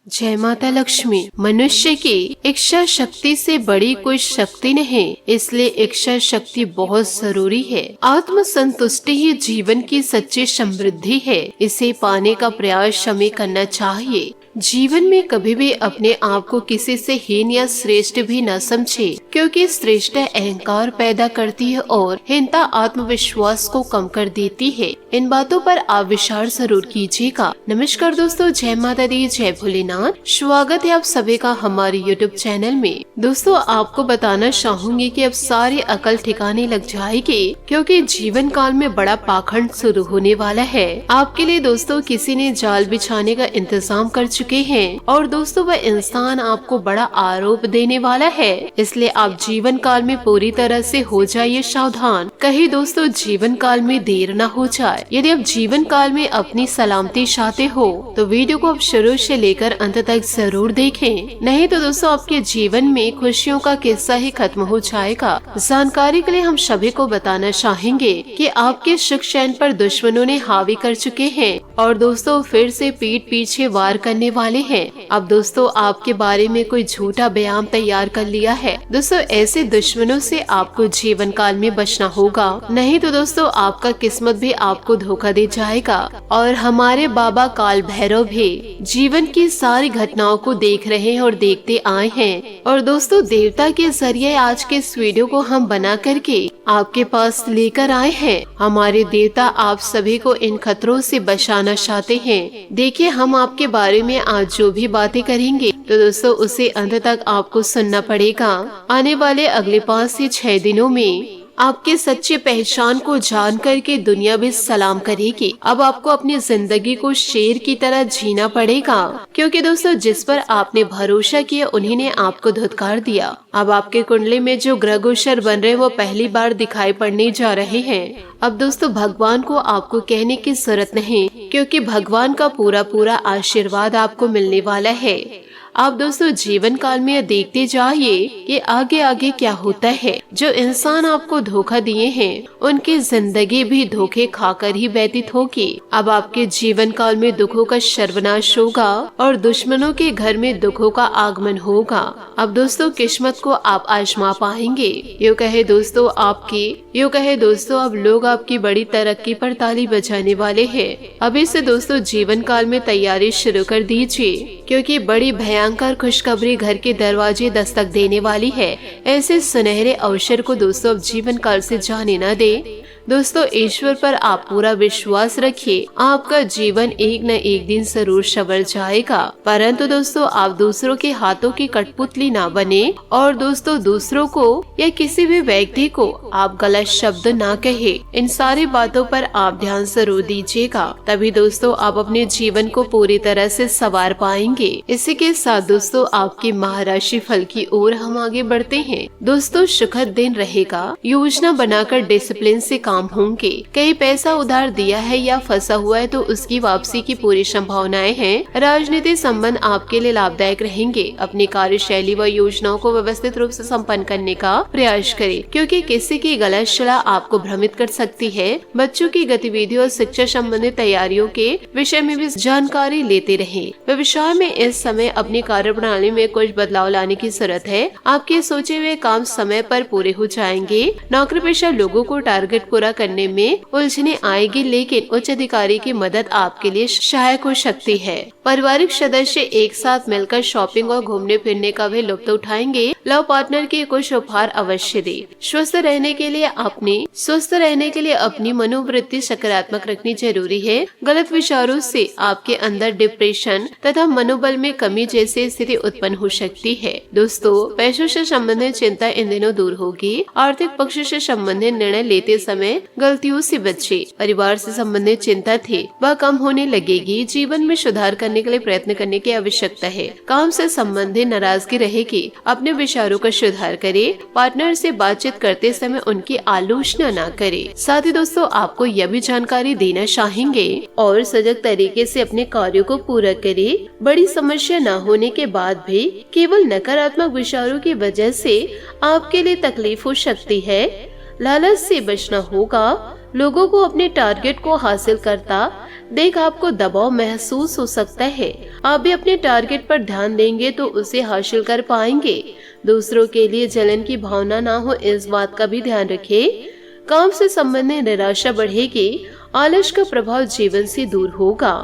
जय माता लक्ष्मी। मनुष्य की इच्छा शक्ति से बड़ी कोई शक्ति नहीं, इसलिए इच्छा शक्ति बहुत जरूरी है। आत्म संतुष्टि ही जीवन की सच्ची समृद्धि है। इसे पाने का प्रयास हमें करना चाहिए। जीवन में कभी भी अपने आप को किसी से हीन या श्रेष्ठ भी न समझे, क्योंकि श्रेष्ठ अहंकार पैदा करती है और हीनता आत्मविश्वास को कम कर देती है। इन बातों पर आप विचार जरूर कीजिएगा। नमस्कार दोस्तों, जय माता दी, जय भोलेनाथ। स्वागत है आप सभी का हमारे YouTube चैनल में। दोस्तों, आपको बताना चाहूंगी कि अब सारी अकल ठिकाने लग जाएगी, क्योंकि जीवन काल में बड़ा पाखंड शुरू होने वाला है। आपके लिए दोस्तों किसी ने जाल बिछाने का इंतजाम कर चुके हैं और दोस्तों वह इंसान आपको बड़ा आरोप देने वाला है। इसलिए आप जीवन काल में पूरी तरह से हो जाइए सावधान, कहीं दोस्तों जीवन काल में देर न हो जाए। यदि आप जीवन काल में अपनी सलामती चाहते हो तो वीडियो को आप शुरू से लेकर अंत तक जरूर देखें, नहीं तो दोस्तों आपके जीवन में खुशियों का किस्सा ही खत्म हो जाएगा। जानकारी के लिए हम सभी को बताना चाहेंगे कि आपके सुख चैन पर दुश्मनों ने हावी कर चुके हैं और दोस्तों फिर से पीठ पीछे वार करने वाले हैं। अब दोस्तों आपके बारे में कोई झूठा बयान तैयार कर लिया है। दोस्तों ऐसे दुश्मनों से आपको जीवन काल में बचना होगा, नहीं तो दोस्तों आपका किस्मत भी आपको धोखा दे जाएगा। और हमारे बाबा काल भैरव भी जीवन की सारी घटनाओं को देख रहे हैं और देखते आए हैं। और दोस्तों देवता के जरिए आज के इस वीडियो को हम बना करके आपके पास लेकर आए हैं। हमारे देवता आप सभी को इन खतरों से बचाना चाहते हैं। देखिए, हम आपके बारे में आज जो भी बातें करेंगे तो दोस्तों उसे अंत तक आपको सुनना पड़ेगा। आने वाले अगले 5 से 6 दिनों में आपके सच्चे पहचान को जान करके दुनिया भी सलाम करेगी। अब आपको अपनी जिंदगी को शेर की तरह जीना पड़ेगा, क्योंकि दोस्तों जिस पर आपने भरोसा किया उन्हीं ने आपको धुतकार दिया। अब आपके कुंडली में जो ग्रह गोचर बन रहे वो पहली बार दिखाई पड़ने जा रहे हैं। अब दोस्तों भगवान को आपको कहने की जरूरत नहीं, क्योंकि भगवान का पूरा आशीर्वाद आपको मिलने वाला है। आप दोस्तों जीवन काल में देखते जाइए कि आगे आगे क्या होता है। जो इंसान आपको धोखा दिए हैं उनकी जिंदगी भी धोखे खाकर ही व्यतीत होगी। अब आपके जीवन काल में दुखों का सर्वनाश होगा और दुश्मनों के घर में दुखों का आगमन होगा। अब दोस्तों किस्मत को आप आजमा पाएंगे। यूँ कहे दोस्तों अब लोग आपकी बड़ी तरक्की पर ताली बजाने वाले हैं। अभी से दोस्तों जीवन काल में तैयारी शुरू कर दीजिए, क्योंकि बड़ी भयंकर खुशखबरी घर के दरवाजे दस्तक देने वाली है। ऐसे सुनहरे अवसर को दोस्तों अब जीवन काल से जाने न दे। दोस्तों ईश्वर पर आप पूरा विश्वास रखिए, आपका जीवन एक न एक दिन जरूर संवर जाएगा। परंतु दोस्तों आप दूसरों के हाथों की कठपुतली ना बने और दोस्तों दूसरों को या किसी भी व्यक्ति को आप गलत शब्द ना कहे। इन सारी बातों पर आप ध्यान जरूर दीजिएगा, तभी दोस्तों आप अपने जीवन को पूरी तरह से संवार पाएंगे। इसी के साथ दोस्तों आपकी महाराशि फल की ओर हम आगे बढ़ते हैं। दोस्तों सुखद दिन रहेगा। योजना बनाकर डिसिप्लिन से काम होंगे। कहीं पैसा उधार दिया है या फंसा हुआ है तो उसकी वापसी की पूरी संभावनाएं हैं। राजनीतिक संबंध आपके लिए लाभदायक रहेंगे। अपनी कार्यशैली व योजनाओं को व्यवस्थित रूप से संपन्न करने का प्रयास करें, क्योंकि किसी की गलत सलाह आपको भ्रमित कर सकती है। बच्चों की गतिविधियों और शिक्षा संबंधित तैयारियों के विषय में भी जानकारी लेते रहें। व्यवसाय में इस समय अपनी कार्य प्रणाली में कुछ बदलाव लाने की जरूरत है। आपके सोचे हुए काम समय पर पूरे हो जाएंगे। नौकरी पेशा लोगों को टारगेट पूरा करने में उलझने आएगी, लेकिन उच्च अधिकारी की मदद आपके लिए सहायक हो सकती है। पारिवारिक सदस्य एक साथ मिलकर शॉपिंग और घूमने फिरने का भी लुत्फ उठाएंगे। लव पार्टनर के कुछ उपहार अवश्य दे। स्वस्थ रहने के लिए अपनी मनोवृत्ति सकारात्मक रखनी जरूरी है। गलत विचारों से आपके अंदर डिप्रेशन तथा मनोबल में कमी जैसी स्थिति उत्पन्न हो सकती है। दोस्तों पैसों से संबंधित चिंता इन दिनों दूर होगी। आर्थिक पक्ष से संबंधित निर्णय लेते समय गलतियों से बचे। परिवार से संबंधित चिंता थी वह कम होने लगेगी। जीवन में सुधार करने के लिए प्रयत्न करने की आवश्यकता है। काम से संबंधित नाराजगी रहेगी, अपने विचारों का सुधार करें। पार्टनर से बातचीत करते समय उनकी आलोचना न करें। साथ ही दोस्तों आपको यह भी जानकारी देना चाहेंगे और सजग तरीके से अपने कार्यों को पूरा करें। बड़ी समस्या न होने के बाद भी केवल नकारात्मक विचारों की वजह से आपके लिए तकलीफ हो सकती है। लालच से बचना होगा। लोगों को अपने टारगेट को हासिल करता देख आपको दबाव महसूस हो सकता है। आप भी अपने टारगेट पर ध्यान देंगे तो उसे हासिल कर पाएंगे। दूसरों के लिए जलन की भावना ना हो, इस बात का भी ध्यान रखें। काम से संबंधित निराशा बढ़ेगी, आलस का प्रभाव जीवन से दूर होगा।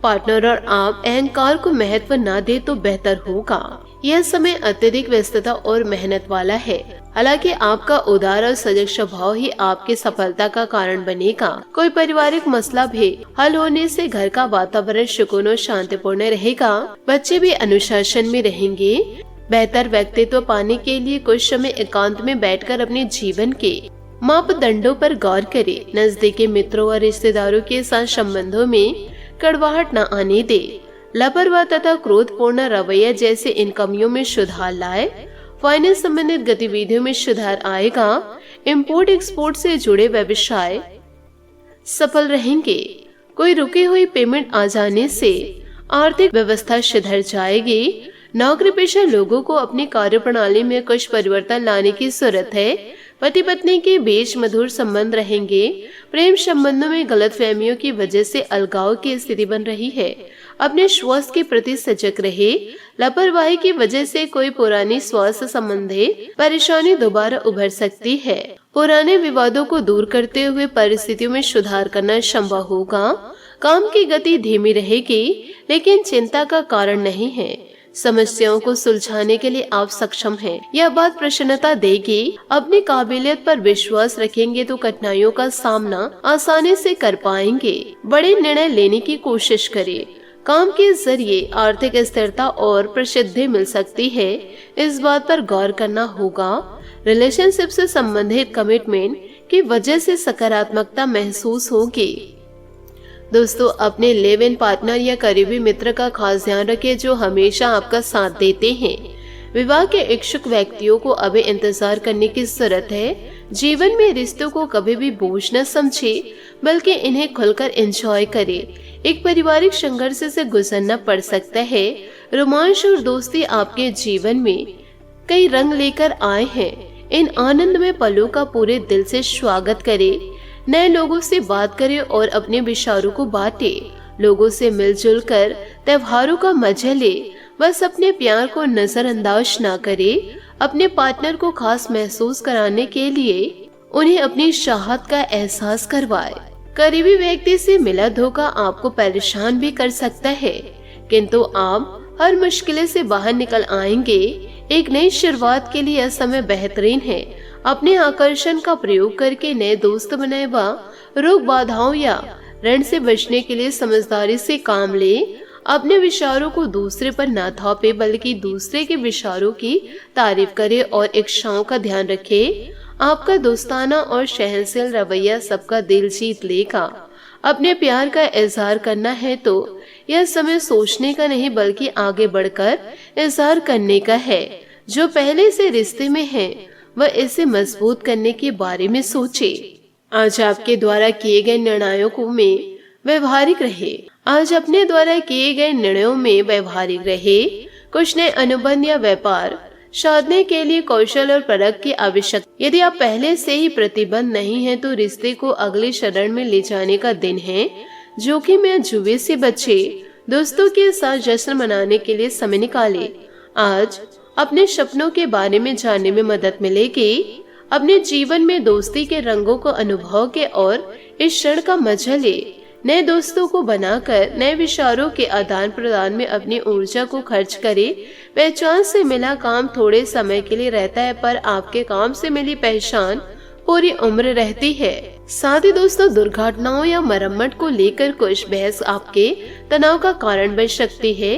पार्टनर और आप अहंकार को महत्व ना दे तो बेहतर होगा। यह समय अत्यधिक व्यस्तता और मेहनत वाला है। हालांकि आपका उदार और सजग स्वभाव ही आपकी सफलता का कारण बनेगा। कोई पारिवारिक मसला भी हल होने से घर का वातावरण सुकून और शांतिपूर्ण रहेगा। बच्चे भी अनुशासन में रहेंगे। बेहतर व्यक्तित्व पाने के लिए कुछ समय एकांत में बैठकर अपने जीवन के मापदंडों पर गौर करें। नजदीकी मित्रों और रिश्तेदारों के साथ संबंधों में कड़वाहट न आने दे। लापरवाह तथा क्रोधपूर्ण रवैया जैसे इन कमियों में सुधार लाए। फाइनेंस संबंधित गतिविधियों में सुधार आएगा। इंपोर्ट एक्सपोर्ट से जुड़े व्यवसाय सफल रहेंगे। कोई रुकी हुई पेमेंट आ जाने से आर्थिक व्यवस्था सुधर जाएगी। नौकरी पेशा लोगों को अपनी कार्य प्रणाली में कुछ परिवर्तन लाने की जरूरत है। पति पत्नी के बीच मधुर संबंध रहेंगे। प्रेम संबंधों में गलतफहमियों की वजह से अलगाव की स्थिति बन रही है। अपने स्वास्थ्य के प्रति सजग रहे। लापरवाही की वजह से कोई पुरानी स्वास्थ्य संबंधी परेशानी दोबारा उभर सकती है। पुराने विवादों को दूर करते हुए परिस्थितियों में सुधार करना संभव होगा। काम की गति धीमी रहेगी, लेकिन चिंता का कारण नहीं है। समस्याओं को सुलझाने के लिए आप सक्षम हैं। यह बात प्रसन्नता देगी। अपनी काबिलियत पर विश्वास रखेंगे तो कठिनाइयों का सामना आसानी से कर पाएंगे। बड़े निर्णय लेने की कोशिश करें। काम के जरिए आर्थिक स्थिरता और प्रसिद्धि मिल सकती है, इस बात पर गौर करना होगा। रिलेशनशिप से संबंधित कमिटमेंट की वजह से सकारात्मकता महसूस होगी। दोस्तों, अपने लिव इन पार्टनर या करीबी मित्र का खास ध्यान रखें जो हमेशा आपका साथ देते हैं। विवाह के इच्छुक व्यक्तियों को अभी इंतजार करने की जरूरत है। जीवन में रिश्तों को कभी भी बोझ न समझे, बल्कि इन्हें खुलकर एंजॉय करें। एक पारिवारिक संघर्ष से गुजरना पड़ सकता है। रोमांच और दोस्ती आपके जीवन में कई रंग लेकर आए हैं। इन आनंदमय पलों का पूरे दिल से स्वागत करें। नए लोगों से बात करें और अपने विचारों को बांटें। लोगों से मिलजुल कर त्योहारों का मजा ले। बस अपने प्यार को नजरअंदाज ना करें। अपने पार्टनर को खास महसूस कराने के लिए उन्हें अपनी चाहत का एहसास करवाए। करीबी व्यक्ति से मिला धोखा आपको परेशान भी कर सकता है, किंतु आप हर मुश्किल से बाहर निकल आएंगे। एक नई शुरुआत के लिए यह समय बेहतरीन है। अपने आकर्षण का प्रयोग करके नए दोस्त बनाए व रोग बाधाओं या ऋण से बचने के लिए समझदारी से काम ले। अपने विचारों को दूसरे पर न थोपे, बल्कि दूसरे के विचारों की तारीफ करे और इच्छाओं का ध्यान रखे। आपका दोस्ताना और सहनशील रवैया सबका दिल जीत लेगा। अपने प्यार का इजहार करना है तो यह समय सोचने का नहीं, बल्कि आगे बढ़कर इजहार करने का है। जो पहले से रिश्ते में है वह इसे मजबूत करने के बारे में सोचे। आज आपके द्वारा किए गए निर्णयों में व्यवहारिक रहे। आज अपने द्वारा किए गए निर्णयों में व्यवहारिक रहे। कुछ नए अनुबंध या व्यापार साधने के लिए कौशल और परख की आवश्यकता। यदि आप पहले से ही प्रतिबद्ध नहीं हैं, तो रिश्ते को अगले चरण में ले जाने का दिन है। जोखिम या जुए से बचे। दोस्तों के साथ जश्न मनाने के लिए समय निकाले। आज अपने सपनों के बारे में जानने में मदद मिलेगी। अपने जीवन में दोस्ती के रंगों को अनुभव के और इस क्षण का मजा ले। नए दोस्तों को बनाकर नए विचारों के आदान प्रदान में अपनी ऊर्जा को खर्च करे। पहचान से मिला काम थोड़े समय के लिए रहता है, पर आपके काम से मिली पहचान पूरी उम्र रहती है। साथ ही दोस्तों, दुर्घटनाओं या मरम्मत को लेकर कुछ बहस आपके तनाव का कारण बन सकती है।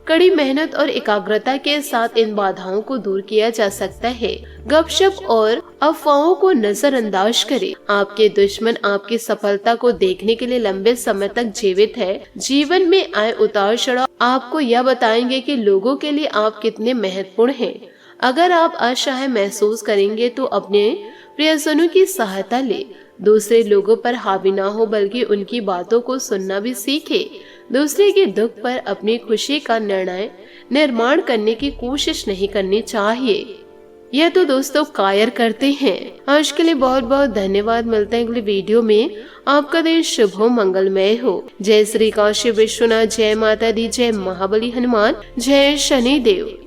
कड़ी मेहनत और एकाग्रता के साथ इन बाधाओं को दूर किया जा सकता है। गपशप और अफवाहों को नजरअंदाज करें। आपके दुश्मन आपकी सफलता को देखने के लिए लंबे समय तक जीवित है। जीवन में आए उतार चढ़ाव आपको यह बताएंगे कि लोगों के लिए आप कितने महत्वपूर्ण हैं। अगर आप असहाय महसूस करेंगे तो अपने प्रियजनों की सहायता ले। दूसरे लोगों पर हावी ना हो, बल्कि उनकी बातों को सुनना भी सीखे। दूसरे के दुख पर अपनी खुशी का निर्माण करने की कोशिश नहीं करनी चाहिए। यह तो दोस्तों कायर करते हैं। आज के लिए बहुत बहुत धन्यवाद। मिलते हैं अगले वीडियो में। आपका दिन शुभ हो, मंगलमय हो। जय श्री काशी विश्वनाथ, जय माता दी, जय महाबली हनुमान, जय शनि देव।